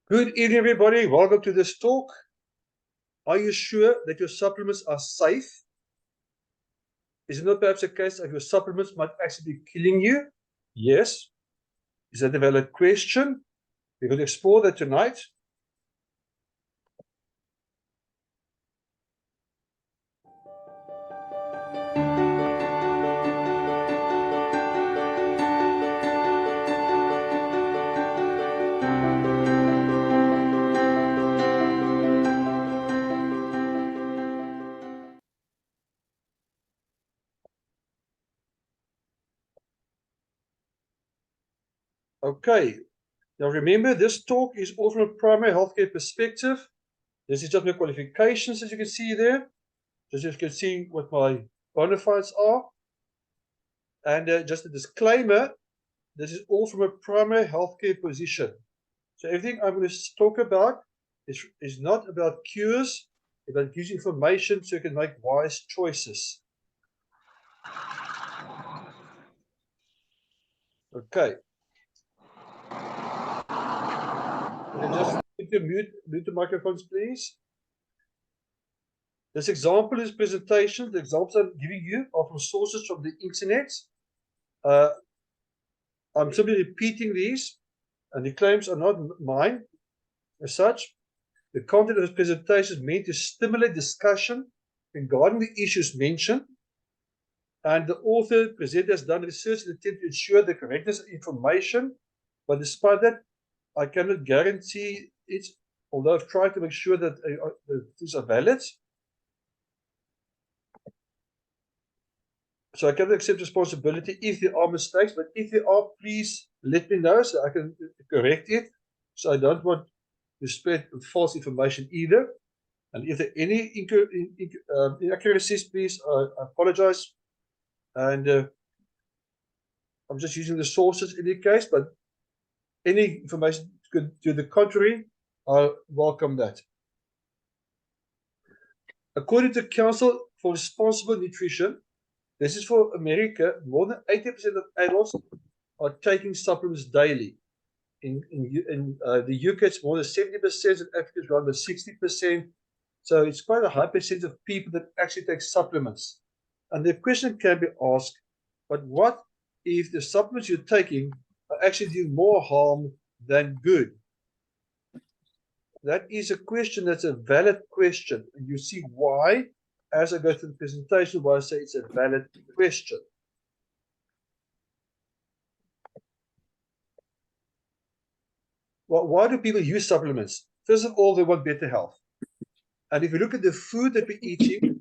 Good evening, everybody. Welcome to this talk. Are you sure that your supplements are safe? Is it not perhaps a case of your supplements might actually be killing you? Yes. Is that a valid question? We're going to explore that tonight. Okay. Now remember, this talk is all from a primary healthcare perspective. This is just my qualifications, as you can see there. Just so you can see what my bona fides are. And just a disclaimer, this is all from a primary healthcare position. So everything I'm going to talk about is not about cures, about using information so you can make wise choices. Okay. Just mute the microphones, please. This example is presentation. The examples I'm giving you are from sources from the internet. I'm simply repeating these, and the claims are not mine as such. The content of this presentation is meant to stimulate discussion regarding the issues mentioned, and the author presenter has done research in an attempt to ensure the correctness of information, but despite that, I cannot guarantee it, although I've tried to make sure that things are valid. So I cannot accept responsibility if there are mistakes, but if there are, please let me know so I can correct it. So I don't want to spread false information either. And if there are any inaccuracies, please, I apologize. And I'm just using the sources in any case, but any information to the contrary, I'll welcome that. According to Council for Responsible Nutrition, this is for America, more than 80% of adults are taking supplements daily. In the UK, it's more than 70%, in Africa, it's around 60%. So it's quite a high percentage of people that actually take supplements. And the question can be asked, but what if the supplements you're taking are actually doing more harm than good? That is a question that's a valid question. And you see why, as I go through the presentation, why I say it's a valid question. Well, why do people use supplements? First of all, they want better health. And if you look at the food that we're eating,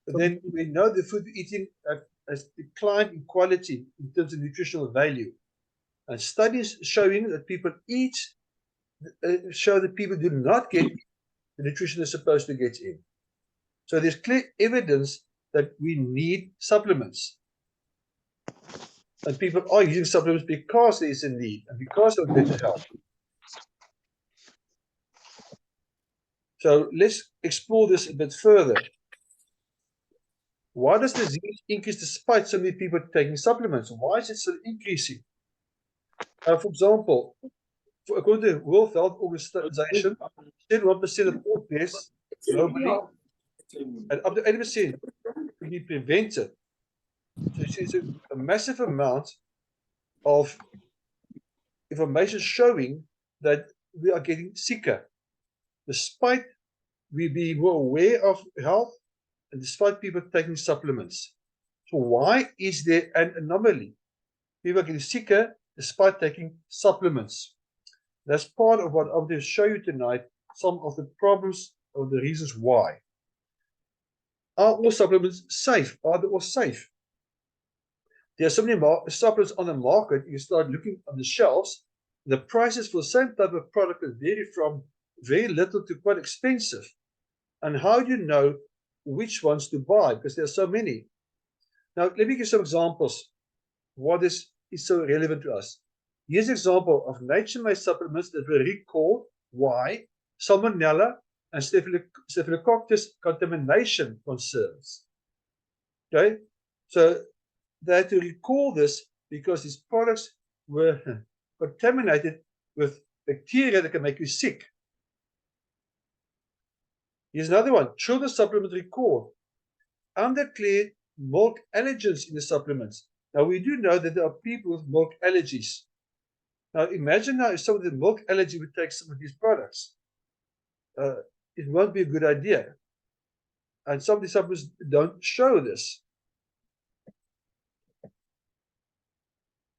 then we know the food we're eating has declined in quality in terms of nutritional value. And studies showing that people eat show that people do not get the nutrition they're supposed to get in. So there's clear evidence that we need supplements. And people are using supplements because there is a need and because of better health. So let's explore this a bit further. Why does the disease increase despite so many people taking supplements? Why is it still increasing? For example, according to the World Health Organization, 71% of all deaths globally and up to 80% can be prevented. So you see, a massive amount of information showing that we are getting sicker, despite we being more aware of health and despite people taking supplements. So why is there an anomaly? People are getting sicker despite taking supplements. That's part of what I'm going to show you tonight, some of the problems or the reasons why. Are all supplements safe? Are they all safe? There are so many supplements on the market, you start looking on the shelves, the prices for the same type of product can vary from very little to quite expensive. And how do you know which ones to buy? Because there are so many. Now, let me give you some examples. What is so relevant to us? Here's an example of nature-made supplements that were recalled. Why? Salmonella and Staphylococcus contamination concerns. Okay, so they had to recall this because these products were contaminated with bacteria that can make you sick. Here's another one. Children's supplement record. Undeclared milk allergens in the supplements. Now, we do know that there are people with milk allergies. Now, imagine now if someone with a milk allergy would take some of these products. It won't be a good idea. And some of these supplements don't show this.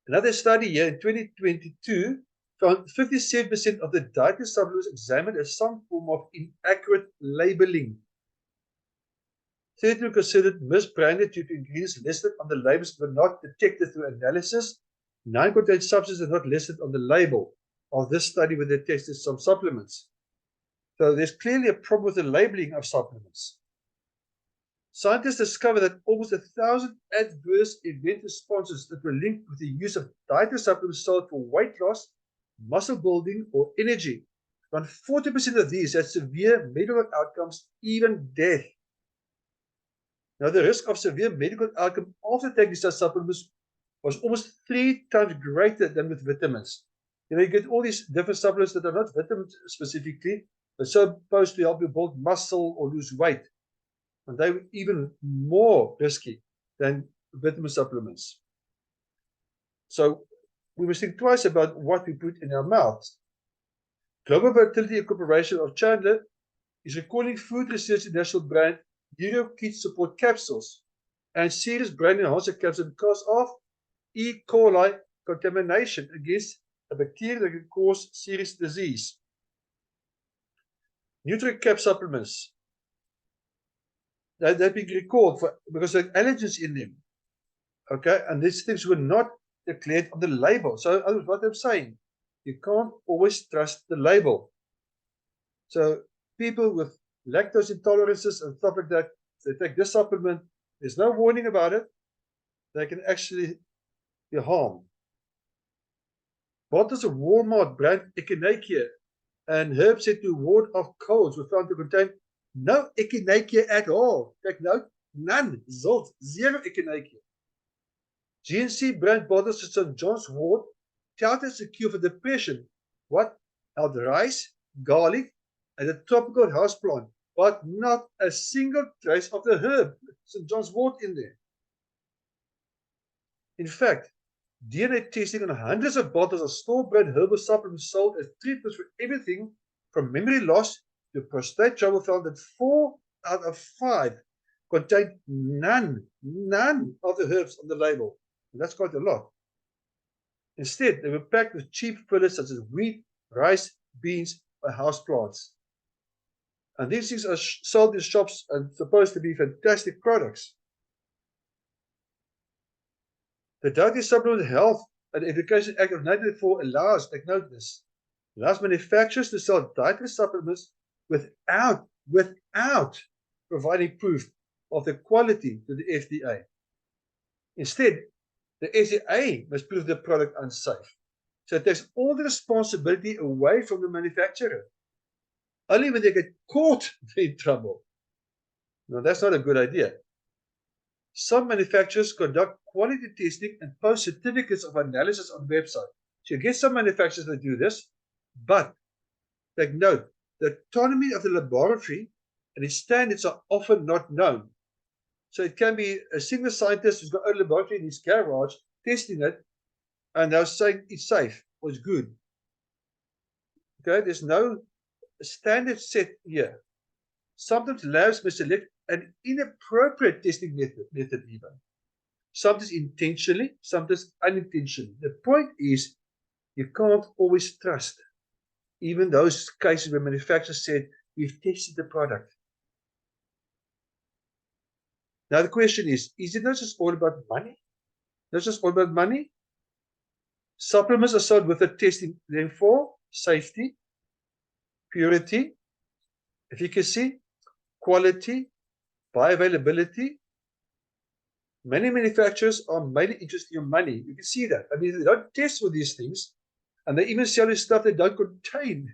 Another study here in 2022 found 57% of the dietary supplements examined as some form of inaccurate labeling. 30 were considered misbranded due to ingredients listed on the labels but not detected through analysis. 9 contained substances not listed on the label of this study where they tested some supplements. So there's clearly a problem with the labeling of supplements. Scientists discovered that almost 1,000 adverse event responses that were linked with the use of dietary supplements sold for weight loss, muscle building, or energy. Around 40% of these had severe medical outcomes, even death. Now, the risk of severe medical outcome after taking such supplements was almost 3 times greater than with vitamins. You know, you get all these different supplements that are not vitamins specifically, but supposed to help you build muscle or lose weight. And they were even more risky than vitamin supplements. So we must think twice about what we put in our mouths. Global Fertility Corporation of Chandler is recalling food research international brand UroKid support capsules and serious brain enhancer capsules because of E. coli contamination against a bacteria that can cause serious disease. NutriCap supplements. They've been recalled because there are allergens in them. Okay, and these things were not declared on the label. So what I'm saying, you can't always trust the label. So people with lactose intolerances and stuff like that, if they take this supplement, there's no warning about it, they can actually be harmed. Bottles of Walmart brand Echinacea and herbs said to ward off colds were found to contain no Echinacea at all. Take note, none, zilch, 0 Echinacea. GNC brand bottles of St. John's wort touted as a cure for depression. What? Held rice, garlic, and a tropical houseplant, but not a single trace of the herb St. John's wort in there. In fact, DNA testing on hundreds of bottles of store-brand herbal supplements sold as treatments for everything from memory loss to prostate trouble found that 4 out of 5 contained none of the herbs on the label. And that's quite a lot. Instead, they were packed with cheap fillers such as wheat, rice, beans, or houseplants. And these things are sold in shops and supposed to be fantastic products. The Dietary Supplement Health and Education Act of 1994 allows, take note of this, allows manufacturers to sell dietary supplements without providing proof of the quality to the FDA. Instead, the FDA must prove the product unsafe. So it takes all the responsibility away from the manufacturer. Only when they get caught, they're in trouble. Now, that's not a good idea. Some manufacturers conduct quality testing and post certificates of analysis on the website. So you get some manufacturers that do this, but take note, the autonomy of the laboratory and its standards are often not known. So it can be a single scientist who's got a laboratory in his garage testing it, and they're saying it's safe or it's good. Okay, there's no standard set here. Sometimes labs may select an inappropriate testing method even. Sometimes intentionally, sometimes unintentionally. The point is, you can't always trust. Even those cases where manufacturers said, we've tested the product. Now the question is it not just all about money? Not just all about money? Supplements are sold with the testing them for safety, purity, efficacy, quality, bioavailability. Many manufacturers are mainly interested in your money. You can see that. I mean, they don't test for these things, and they even sell you stuff that don't contain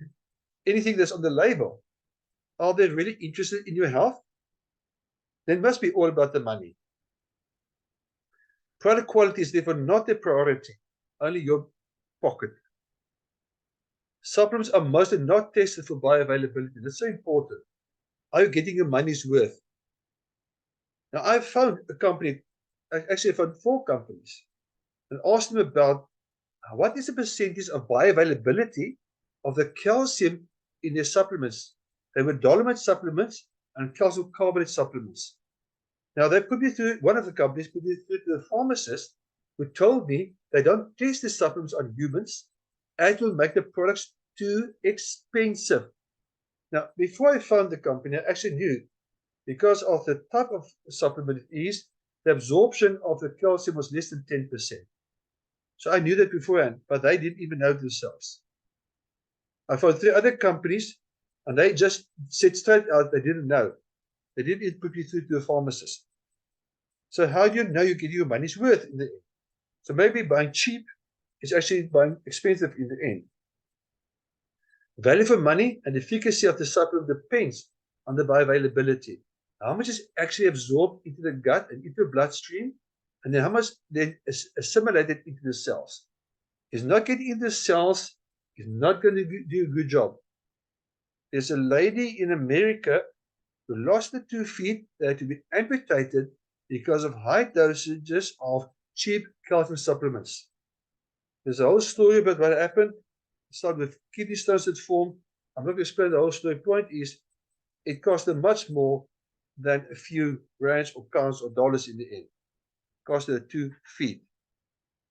anything that's on the label. Are they really interested in your health? Then it must be all about the money. Product quality is therefore not their priority, only your pocket. Supplements are mostly not tested for bioavailability. That's so important. Are you getting your money's worth? Now, I found a company, actually I found 4 companies, and asked them about what is the percentage of bioavailability of the calcium in their supplements. They were dolomite supplements and calcium carbonate supplements. Now, they put me through, one of the companies put me through to the pharmacist who told me they don't test the supplements on humans, and it will make the products too expensive. Now, before I found the company, I actually knew, because of the type of supplement it is, the absorption of the calcium was less than 10%. So I knew that beforehand, but they didn't even know themselves. I found 3 other companies, and they just said straight out they didn't know. They didn't even put me through to a pharmacist. So how do you know you're getting your money's worth in the end? So maybe buying cheap is actually buying expensive in the end. Value for money and efficacy of the supplement depends on the bioavailability. How much is actually absorbed into the gut and into the bloodstream, and then how much then is assimilated into the cells. If it's not getting into the cells, it's not going to do a good job. There's a lady in America who lost the 2 feet that had to be amputated because of high dosages of cheap calcium supplements. There's a whole story about what happened. It started with kidney stones that formed. I'm not going to explain the whole story. The point is, it cost them much more than a few rands or pounds or dollars in the end. It cost her 2 feet.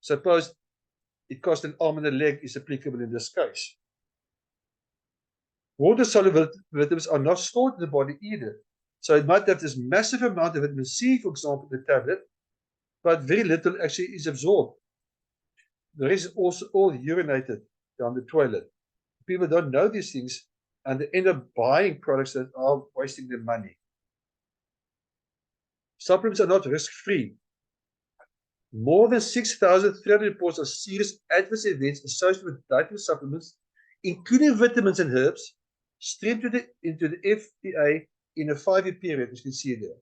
Suppose it cost an arm and a leg is applicable in this case. Water-soluble vitamins are not stored in the body either. So it might have this massive amount of vitamin C, for example, in the tablet, but very little actually is absorbed. The rest is also all urinated down the toilet. People don't know these things, and they end up buying products that are wasting their money. Supplements are not risk-free. More than 6,300 reports of serious adverse events associated with dietary supplements, including vitamins and herbs, streamed into the FDA in a 5-year period, as you can see there.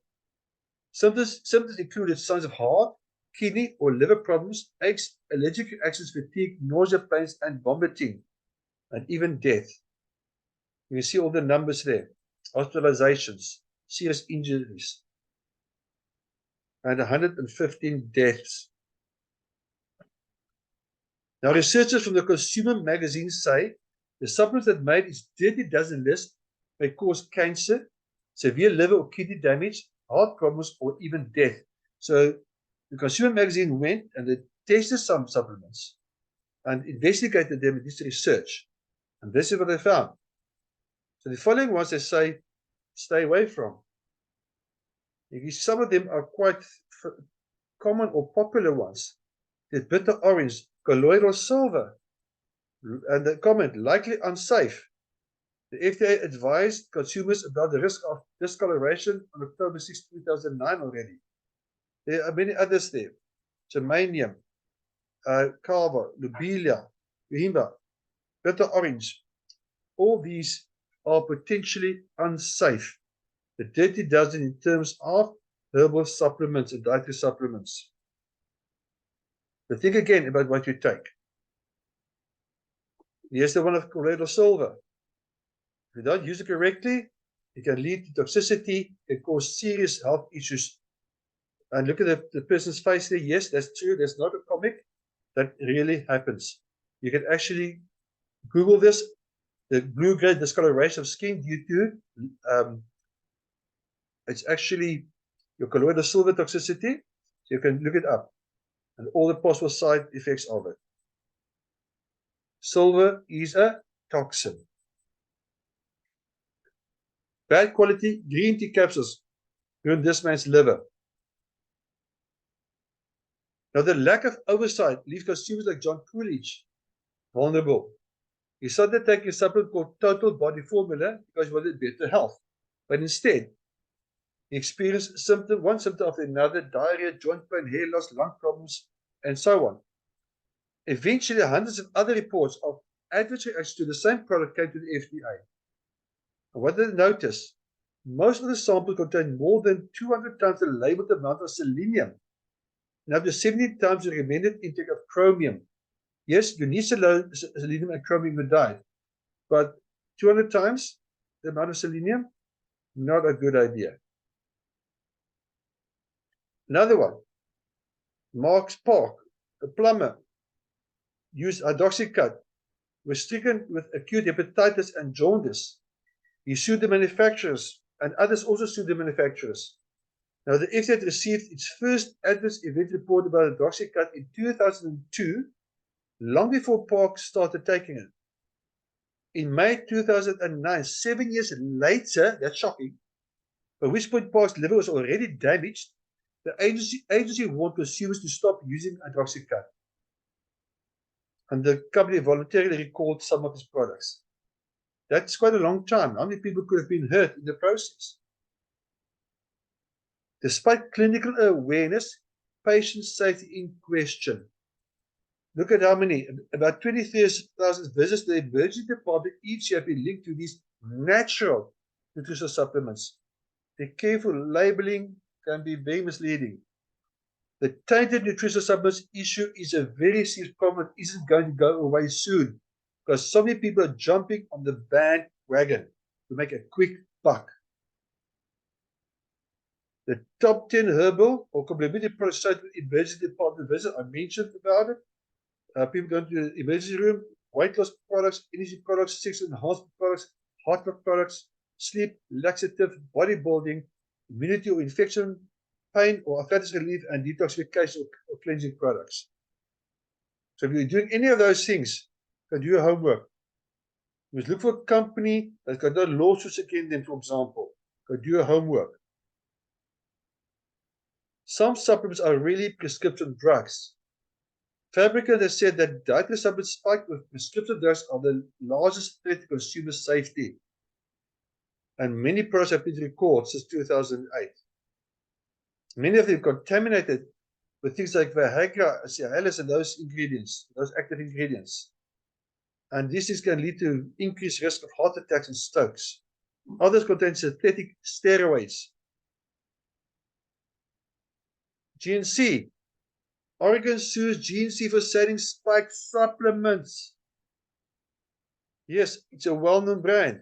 Symptoms included signs of heart, kidney, or liver problems, aches, allergic reactions, fatigue, nausea, pains, and vomiting, and even death. You can see all the numbers there. Hospitalizations, serious injuries, and 115 deaths. Now, researchers from the Consumer magazine say the supplements that made its dirty dozen list may cause cancer, severe liver or kidney damage, heart problems, or even death. So the Consumer magazine went and they tested some supplements and investigated them in this research. And this is what they found. So the following ones they say, stay away from. Some of them are quite common or popular ones. The bitter orange, colloidal silver, and the comment, likely unsafe. The FDA advised consumers about the risk of discoloration on October 6, 2009 already. There are many others there. Germanium, Kava, Lobelia, Uhimba, bitter orange. All these are potentially unsafe. The dirty dozen in terms of herbal supplements and dietary supplements. But think again about what you take. Here's the one of colloidal silver. If you don't use it correctly, it can lead to toxicity, it can cause serious health issues. And look at the person's face there. Yes, that's true. There's not a comic. That really happens. You can actually Google this. The blue-grade discoloration of skin due to it's actually your colloidal silver toxicity. So you can look it up and all the possible side effects of it. Silver is a toxin. Bad quality green tea capsules ruin this man's liver. Now, the lack of oversight leaves consumers like John Coolidge vulnerable. He started taking a supplement called Total Body Formula because he wanted better health. But instead, he experienced one symptom after another, diarrhea, joint pain, hair loss, lung problems, and so on. Eventually, hundreds of other reports of adverse reactions to the same product came to the FDA. And what did they notice? Most of the samples contained more than 200 times the labeled amount of selenium and up to 70 times the recommended intake of chromium. Yes, you need selenium and chromium in the diet, but 200 times the amount of selenium, not a good idea. Another one, Mark Park, a plumber, used hydroxycut, was stricken with acute hepatitis and jaundice. He sued the manufacturers, and others also sued the manufacturers. Now, the FDA received its first adverse event report about hydroxycut in 2002, long before Park started taking it. In May 2009, 7 years later, that's shocking, by which point Park's liver was already damaged, the agency warned consumers to stop using hydroxycut. And the company voluntarily recalled some of its products. That's quite a long time. How many people could have been hurt in the process? Despite clinical awareness, patient safety in question. Look at how many, about 23,000 visits to the emergency department each year have been linked to these natural nutritional supplements. The careful labeling can be very misleading. The tainted nutritional supplements issue is a very serious problem that isn't going to go away soon, because so many people are jumping on the bandwagon to make a quick buck. The top 10 herbal or complementary products cited in emergency department visit, I mentioned about it. People going to the emergency room, weight loss products, energy products, sexual enhancement products, heart block products, sleep, laxative, bodybuilding, immunity or infection, pain or arthritis relief, and detoxification or cleansing products. So if you're doing any of those things, go do your homework. You must look for a company that's got no lawsuits against them, for example. Go do your homework. Some supplements are really prescription drugs. Fabricant has said that dietary supplements spiked with prescription drugs are the largest threat to consumer safety. And many products have been recalled since 2008. Many of them contaminated with things like Viagra, Cialis, and those ingredients, those active ingredients. And this is going to lead to increased risk of heart attacks and strokes. Others contain synthetic steroids. GNC. Oregon sues GNC for selling spike supplements. Yes, it's a well-known brand.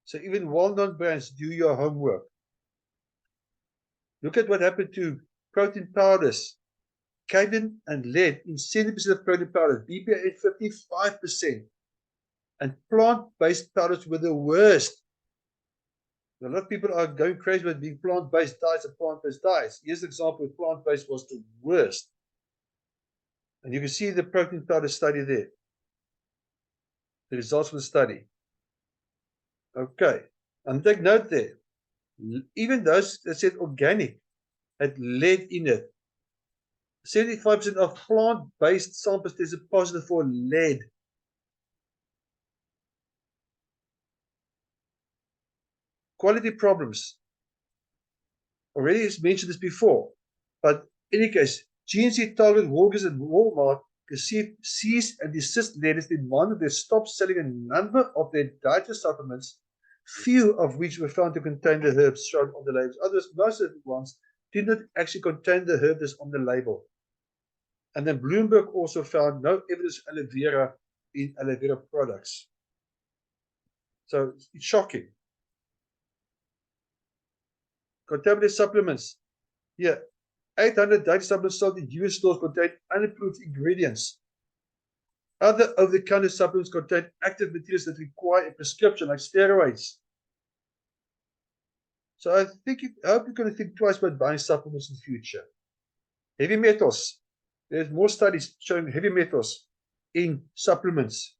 So even well-known brands, do your homework. Look at what happened to protein powders. Cadmium and lead in 70% of protein powders, BPA in 55%. And plant-based powders were the worst. A lot of people are going crazy with being plant-based diets and plant-based diets. Here's an example where plant-based was the worst. And you can see the protein powder study there. The results from the study. Okay. And take note there. Even those that said organic had lead in it. 75% of plant-based samples tested positive for lead. Quality problems. Already mentioned this before, but in any case, GNC, Target, Walgreens, and Walmart received cease and desist letters demanding they stop selling a number of their dietary supplements, few of which were found to contain the herbs shown on the labels. Others, most of the ones, did not actually contain the herbs on the label. And then Bloomberg also found no evidence of aloe vera in aloe vera products. So it's shocking. Contaminated supplements. Yeah, 800 dietary supplements sold in US stores contain unapproved ingredients. Other over-the-counter supplements contain active materials that require a prescription, like steroids. So I hope you're going to think twice about buying supplements in the future. Heavy metals. There's more studies showing heavy metals in supplements.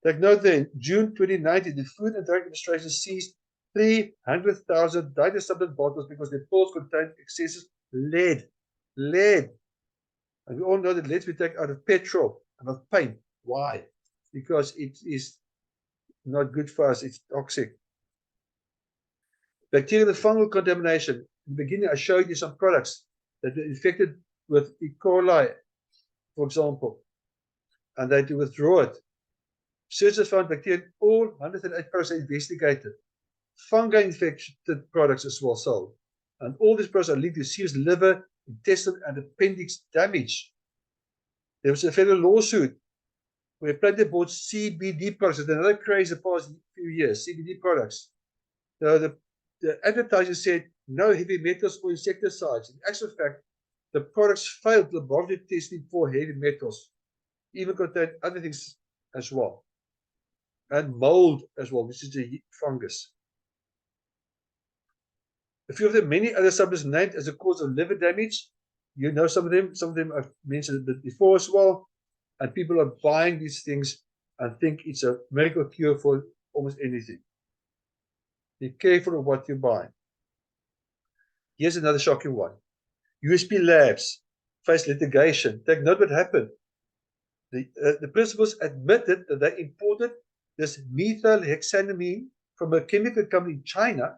Take note there, in June 2019, the Food and Drug Administration seized 300,000 dietary supplement bottles because their pills contained excessive lead. Lead. And we all know that lead we take out of petrol and of paint. Why? Because it is not good for us. It's toxic. Bacterial and fungal contamination. In the beginning, I showed you some products that were infected with E. coli, for example, and they had to withdraw it. Researchers found bacteria in all 108 products investigated. Fungi infected products as well sold. And all these products are linked to serious liver, intestinal, and appendix damage. There was a federal lawsuit where plenty bought CBD products. It's another craze the past few years, CBD products. So the advertiser said no heavy metals or insecticides. In actual fact, the products failed laboratory testing for heavy metals, even contained other things as well, and mold as well, which is a fungus. A few of the many other substances named as a cause of liver damage, you know some of them I've mentioned a bit before as well, and people are buying these things and think it's a miracle cure for almost anything. Be careful of what you buy. Here's another shocking one. USP Labs face litigation. Take note what happened. The principals admitted that they imported this methylhexanamine from a chemical company in China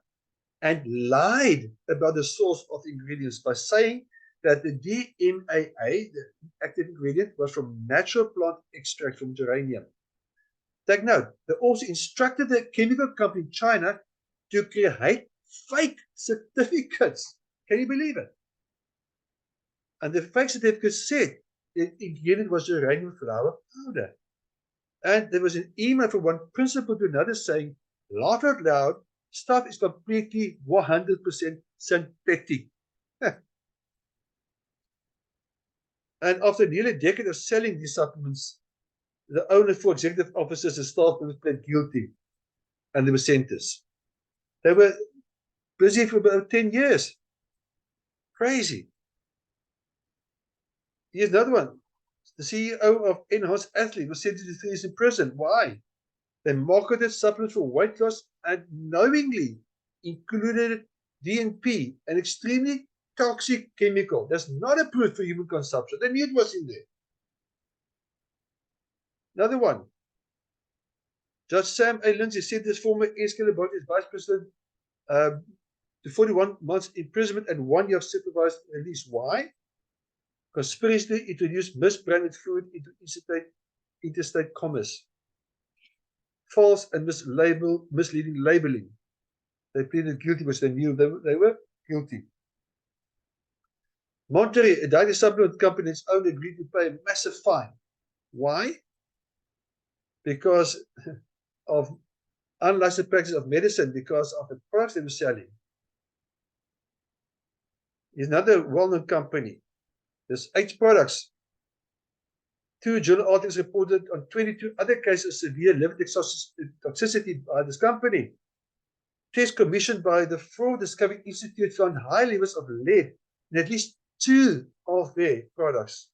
and lied about the source of the ingredients by saying that the DMAA, the active ingredient, was from natural plant extract from geranium. Take note, they also instructed the chemical company in China to create fake certificates. Can you believe it? And the fake certificate said the ingredient was geranium flower powder. And there was an email from one principal to another saying, laugh out loud, stuff is completely 100% synthetic. And after nearly a decade of selling these supplements, the owner, 4 executive officers and staff members pled guilty, and they were sentenced. They were busy for about 10 years. Crazy. Here's another one. The CEO of Enhanced Athlete was sentenced to 3 years in prison. Why? They marketed supplements for weight loss and knowingly included DNP, an extremely toxic chemical that's not approved for human consumption. They knew it was in there. Another one. Judge Sam A. Lindsay said this former B.Sc Laboratories vice president to 41 months imprisonment and 1 year of supervised release. Why? Conspiracy to introduce misbranded food into interstate commerce. False and misleading labeling. They pleaded guilty because they knew they were guilty. Monterey, a dietary supplement company, its own agreed to pay a massive fine. Why? Because of unlicensed practice of medicine, because of the products they were selling. Here's another well-known company. There's 8 products. 2 journal articles reported on 22 other cases of severe liver toxicity by this company. Tests commissioned by the Fraud Discovery Institute found high levels of lead in at least 2 of their products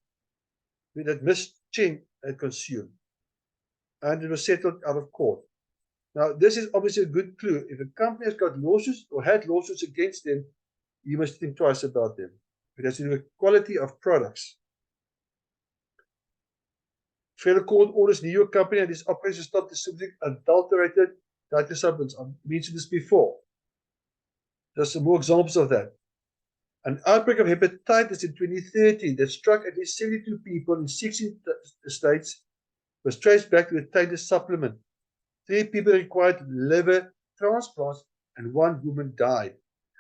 that Ms. Chen had consumed. And it was settled out of court. Now, this is obviously a good clue. If a company has got lawsuits or had lawsuits against them, you must think twice about them. It has to do with quality of products. Federal court orders New York company and its operations stop distributing adulterated dietary supplements. I mentioned this before. There's some more examples of that. An outbreak of hepatitis in 2013 that struck at least 72 people in 16 states was traced back to a tainted supplement. 3 people required liver transplants and 1 woman died.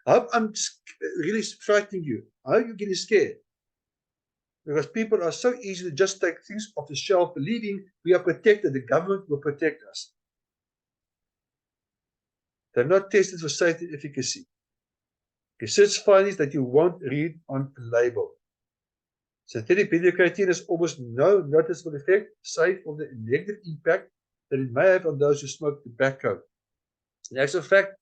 I hope I'm really frightening you. I hope you're getting scared. Because people are so easy to just take things off the shelf, believing we are protected, the government will protect us. They're not tested for safety and efficacy. Research findings that you won't read on the label. Synthetic beta-carotene has almost no noticeable effect, save for the negative impact that it may have on those who smoke tobacco. In actual fact,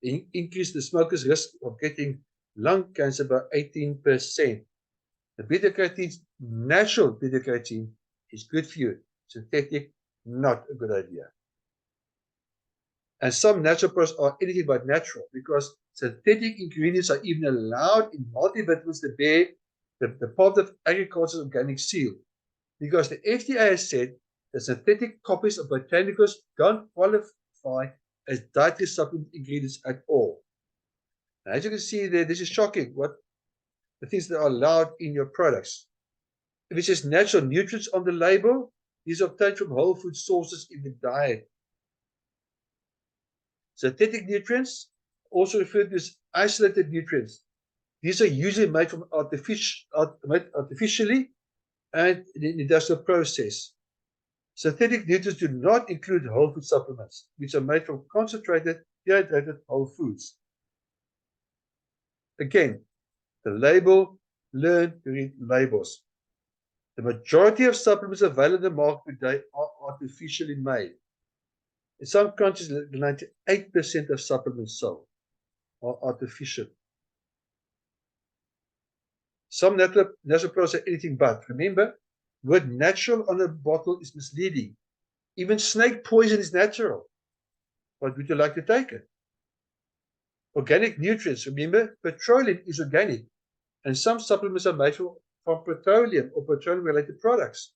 it increased the smoker's risk of getting lung cancer by 18%. The beta-carotene, natural beta-carotene, is good for you. Synthetic, not a good idea. And some natural products are anything but natural because synthetic ingredients are even allowed in multivitamins that bear the part of agriculture's organic seal. Because the FDA has said that synthetic copies of botanicals don't qualify as dietary supplement ingredients at all. Now, as you can see there, this is shocking. What the things that are allowed in your products. If it says natural nutrients on the label, these are obtained from whole food sources in the diet. Synthetic nutrients, also referred to as isolated nutrients. These are usually made from artificially and in an industrial process. Synthetic nutrients do not include whole food supplements, which are made from concentrated, dehydrated whole foods. Again, the label, learn to read labels. The majority of supplements available in the market today are artificially made. In some countries, 98% of supplements sold are artificial. Some natural products are anything but. Remember, the word natural on a bottle is misleading. Even snake poison is natural. But would you like to take it? Organic nutrients, remember, petroleum is organic. And some supplements are made from petroleum or petroleum-related products.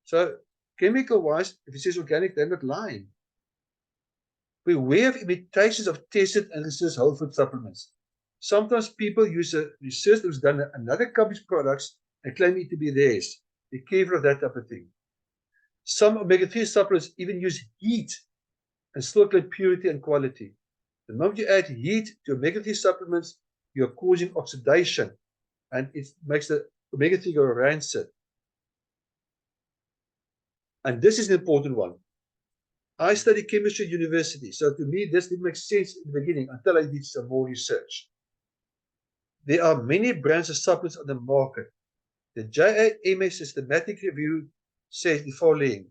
So, chemical-wise, if it says organic, they're not lying. Beware of imitations of tested and researched whole food supplements. Sometimes people use a research that was done on another company's products and claim it to be theirs. Be careful of that type of thing. Some omega-3 supplements even use heat and still claim purity and quality. The moment you add heat to omega-3 supplements, you're causing oxidation, and it makes the omega-3 go rancid. And this is an important one. I studied chemistry at university, so to me this didn't make sense in the beginning until I did some more research. There are many brands of supplements on the market. The JAMA systematic review says the following: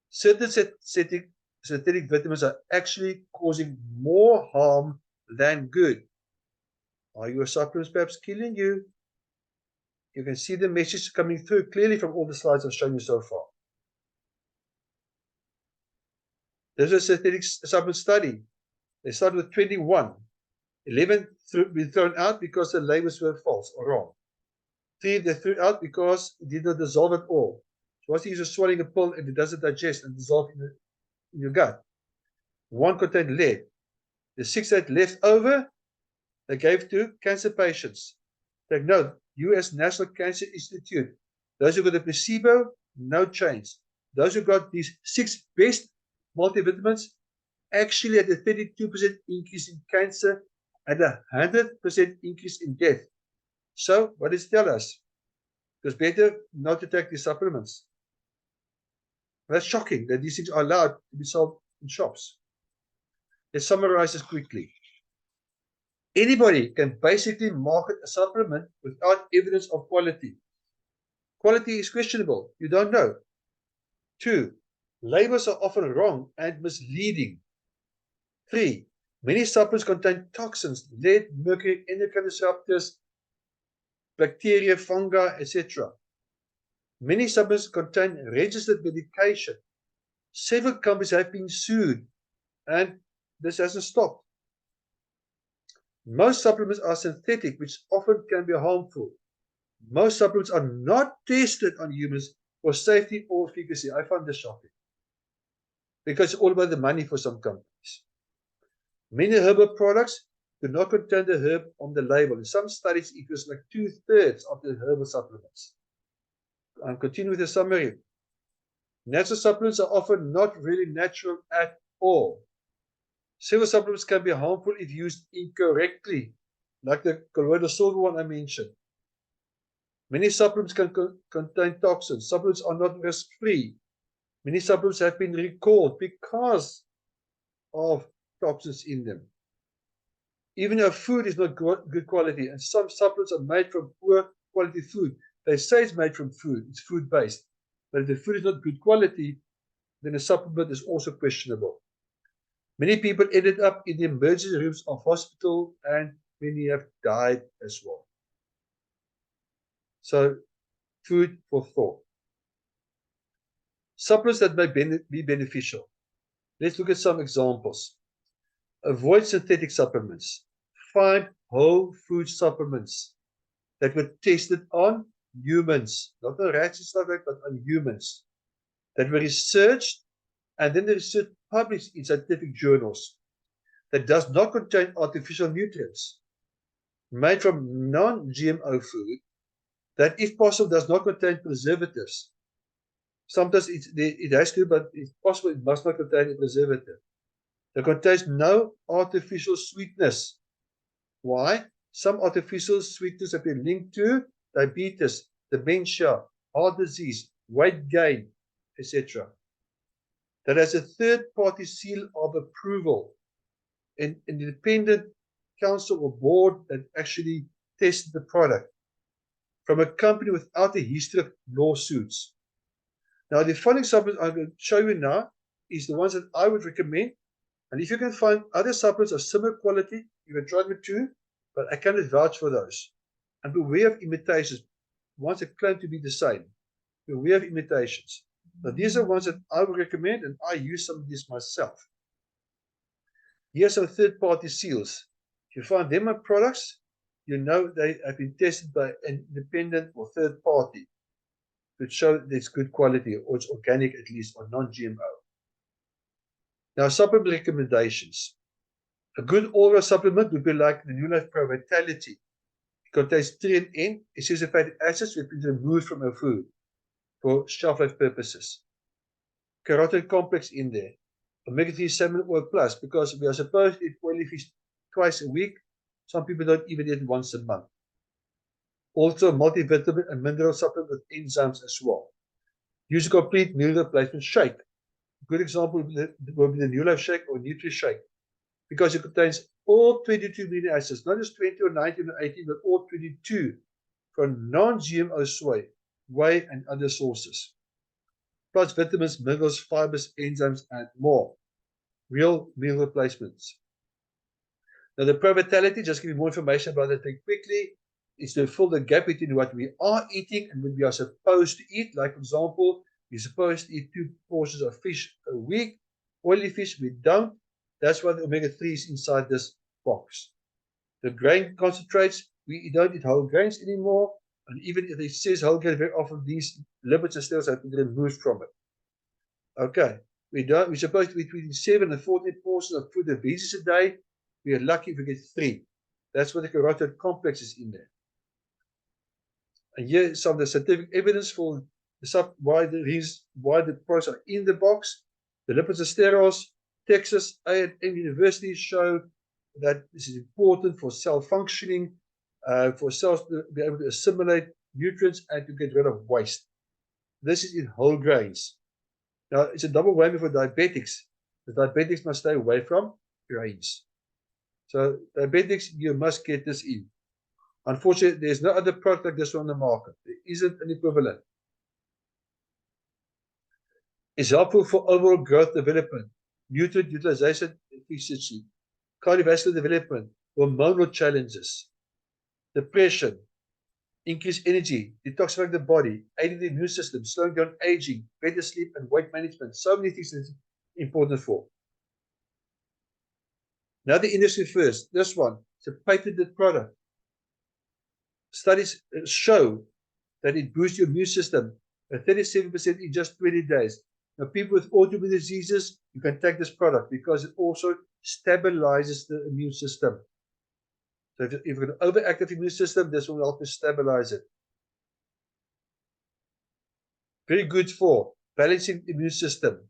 certain synthetic vitamins are actually causing more harm than good. Are your supplements perhaps killing you? You can see the message coming through clearly from all the slides I've shown you so far. There's a synthetic supplement study. They started with 21. 11 were thrown out because the labels were false or wrong. 3 they threw out because it did not dissolve at all. So once you use swallowing a pill and it doesn't digest and dissolve in your gut. 1 contained lead. The 6 that left over, they gave to cancer patients. Take note, US National Cancer Institute. Those who got the placebo, no change. Those who got these 6 best multivitamins actually had a 32% increase in cancer and a 100% increase in death. So, what does it tell us? It's better not to take these supplements. That's shocking that these things are allowed to be sold in shops. Let's summarize this quickly. Anybody can basically market a supplement without evidence of quality. Quality is questionable. You don't know. 2, labels are often wrong and misleading. 3, many supplements contain toxins, lead, mercury, endocrine disruptors, bacteria, fungi, etc. Many supplements contain registered medication. Several companies have been sued, and this hasn't stopped. Most supplements are synthetic, which often can be harmful. Most supplements are not tested on humans for safety or efficacy. I find this shocking, because it's all about the money for some companies. Many herbal products do not contain the herb on the label. In some studies, it was like 2/3 of the herbal supplements. I'll continue with the summary. Natural supplements are often not really natural at all. Several supplements can be harmful if used incorrectly, like the colloidal silver one I mentioned. Many supplements can contain toxins. Supplements are not risk-free. Many supplements have been recalled because of toxins in them. Even if food is not good quality, and some supplements are made from poor quality food, they say it's made from food, it's food-based. But if the food is not good quality, then the supplement is also questionable. Many people ended up in the emergency rooms of hospital, and many have died as well. So, food for thought. Supplements that may be beneficial. Let's look at some examples. Avoid synthetic supplements. Find whole food supplements that were tested on humans, not on rats and stuff like that, but on humans, that were researched, and then the research published in scientific journals, that does not contain artificial nutrients, made from non-GMO food, that if possible does not contain preservatives. Sometimes it has to, but if possible it must not contain a preservative. That contains no artificial sweetness. Why? Some artificial sweetness have been linked to diabetes, dementia, heart disease, weight gain, etc. That has a third-party seal of approval, an independent council or board that actually tested the product from a company without a history of lawsuits. Now, the following supplements I'm going to show you now is the ones that I would recommend. And if you can find other supplements of similar quality, you can try them too, but I cannot vouch for those. And beware of imitations. Ones that claim to be the same. Beware of imitations. Now, these are ones that I would recommend, and I use some of these myself. Here are some third-party seals. If you find them on products, you know they have been tested by an independent or third party to show that it's good quality, or it's organic at least, or non-GMO. Now, supplement recommendations. A good oral supplement would be like the New Life Pro Vitality. It contains 3 and N essential fatty acids which have been removed from our food for shelf life purposes. Carotid complex in there. Omega-3 salmon oil plus, because we are supposed to eat oily fish twice a week. Some people don't even eat once a month. Also, multivitamin and mineral supplement with enzymes as well. Use a complete meal replacement shake. A good example will be the New Life Shake or Nutri Shake, because it contains all 22 amino acids, not just 20 or 19 or 18, but all 22 from non-GMO soy, whey, and other sources. Plus vitamins, minerals, fibers, enzymes, and more. Real meal replacements. Now, the Pro Vitality, just give you more information about that thing quickly, is to fill the gap between what we are eating and what we are supposed to eat. Like, for example, we're supposed to eat 2 portions of fish a week. Oily fish, we don't. That's why the omega-3 is inside this box. The grain concentrates, we don't eat whole grains anymore. And even if it says whole grain, very often these lipids and steroids have been removed from it. Okay, we're supposed to be between 7 and 14 portions of fruit and veggies a day. We are lucky if we get 3. That's what the carotid complex is in there. And here is some of the scientific evidence for why the products are in the box. The lipids and sterols, Texas A&M University show that this is important for cell functioning, for cells to be able to assimilate nutrients and to get rid of waste. This is in whole grains. Now, it's a double whammy for diabetics. The diabetics must stay away from grains. So, diabetics, you must get this in. Unfortunately, there's no other product like this on the market. There isn't an equivalent. It's helpful for overall growth development, nutrient utilization efficiency, cardiovascular development, hormonal challenges, depression, increased energy, detoxifying the body, aiding the immune system, slowing down aging, better sleep, and weight management. So many things that it's important for. Now the industry first. This one, it's a patented product. Studies show that it boosts your immune system at 37% in just 20 days. Now, people with autoimmune diseases, you can take this product because it also stabilizes the immune system. So if you've got an overactive immune system, this will help to stabilize it. Very good for balancing the immune system,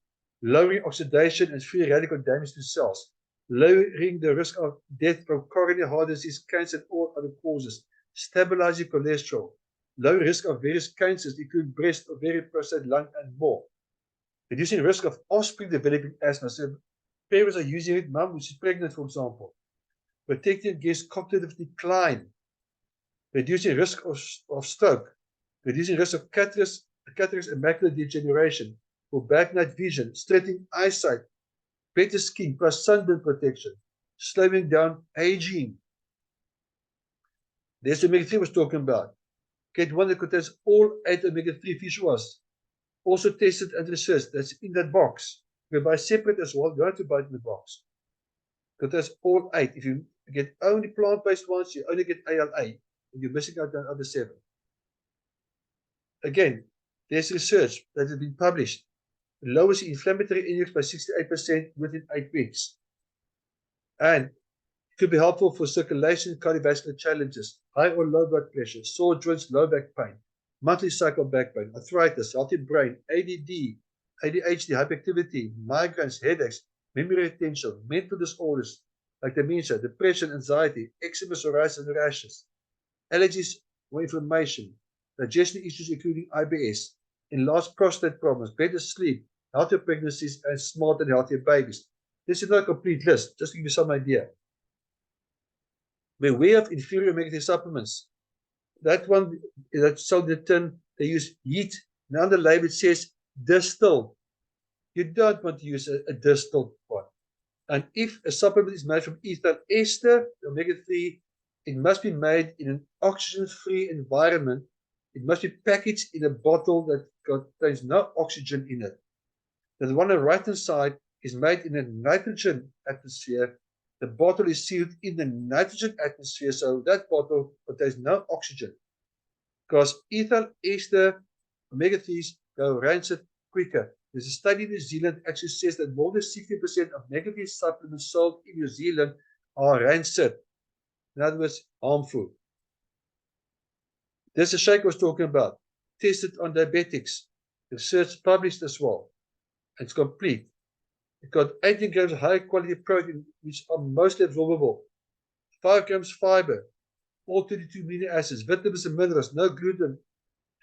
lowering oxidation and free radical damage to cells, lowering the risk of death from coronary heart disease, cancer, and all other causes, stabilizing cholesterol, low risk of various cancers, including breast, ovarian, prostate, lung, and more. Reducing risk of offspring developing asthma. So parents are using it, mom who's pregnant, for example. Protecting against cognitive decline. Reducing risk of stroke. Reducing risk of cataracts and macular degeneration. For bad night vision, strengthening eyesight, better skin plus sunburn protection, slowing down aging. There's omega-3 was talking about. Get one that contains all 8 omega-3 fish oils. Also tested and researched. That's in that box. You can buy separate as well. You don't have to buy it in the box. Contains all 8. If you get only plant-based ones, you only get ALA. And you're missing out on the other 7. Again, there's research that has been published. It lowers the inflammatory index by 68% within 8 weeks. And it could be helpful for circulation, cardiovascular challenges, high or low blood pressure, sore joints, low back pain, monthly cycle back pain, arthritis, healthy brain, ADD, ADHD, hyperactivity, migraines, headaches, memory retention, mental disorders like dementia, depression, anxiety, eczema, psoriasis, and rashes, allergies or inflammation, digestion issues including IBS, enlarged prostate problems, better sleep, healthier pregnancies, and smart and healthier babies. This is not a complete list, just to give you some idea. Beware of inferior omega-3 supplements. That one, that tin, they use heat. Now on the label it says distilled. You don't want to use a distilled one. And if a supplement is made from ethyl ester, omega-3, it must be made in an oxygen-free environment. It must be packaged in a bottle that contains no oxygen in it. The one on the right-hand side is made in a nitrogen atmosphere. The bottle is sealed in the nitrogen atmosphere, so that bottle contains no oxygen. Because ethyl ester omega-3s go rancid quicker. There's a study in New Zealand actually says that more than 60% of omega-3 supplements sold in New Zealand are rancid. In other words, harmful. There's a shake I was talking about, tested on diabetics. Research published as well. It's complete. It got 18 grams of high quality protein, which are mostly absorbable, 5 grams fiber, all 32 amino acids, vitamins and minerals, no gluten,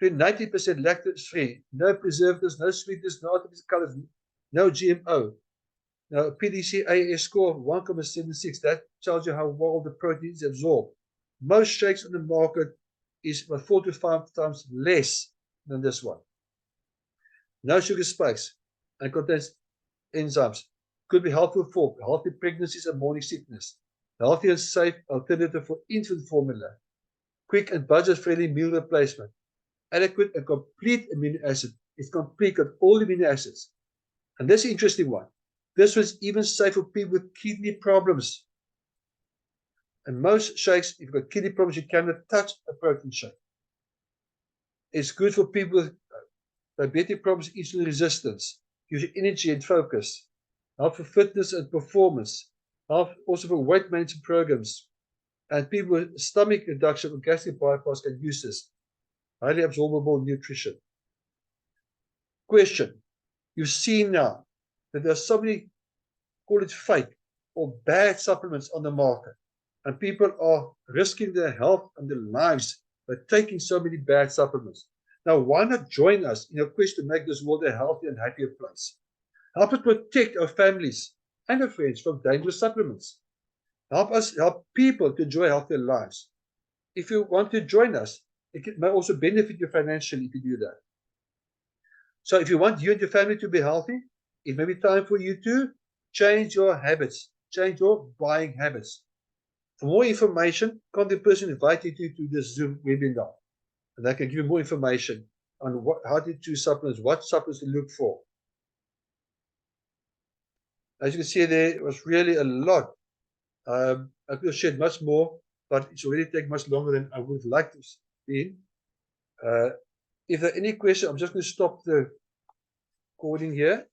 90% lactose free, no preservatives, no sweetness, no artificial colors, no GMO. Now, a PDCAAS score of 1.76, that tells you how well the protein is absorbed. Most shakes on the market is about 4 to 5 times less than this one. No sugar spikes and contains enzymes. Could be helpful for healthy pregnancies and morning sickness. Healthy and safe alternative for infant formula. Quick and budget-friendly meal replacement. Adequate and complete amino acid. It's complete with all the amino acids. And this is an interesting one. This was even safe for people with kidney problems. And most shakes, if you've got kidney problems, you cannot touch a protein shake. It's good for people with diabetic problems, insulin resistance, gives you energy and focus, help for fitness and performance, help also for weight management programs, and people with stomach reduction or gastric bypass can use this. Highly absorbable nutrition. Question. You've seen now that there are so many, call it fake or bad supplements on the market, and people are risking their health and their lives by taking so many bad supplements. Now, why not join us in a quest to make this world a healthier and happier place? Help us protect our families and our friends from dangerous supplements. Help us help people to enjoy healthier lives. If you want to join us, it may also benefit you financially if you do that. So if you want you and your family to be healthy, it may be time for you to change your habits, change your buying habits. For more information, contact person invited you to this Zoom webinar. And I can give you more information on how to choose supplements, what supplements to look for. As you can see, there was really a lot. I could have shared much more, but it's already taken much longer than I would like to be. If there are any questions, I'm just going to stop the recording here.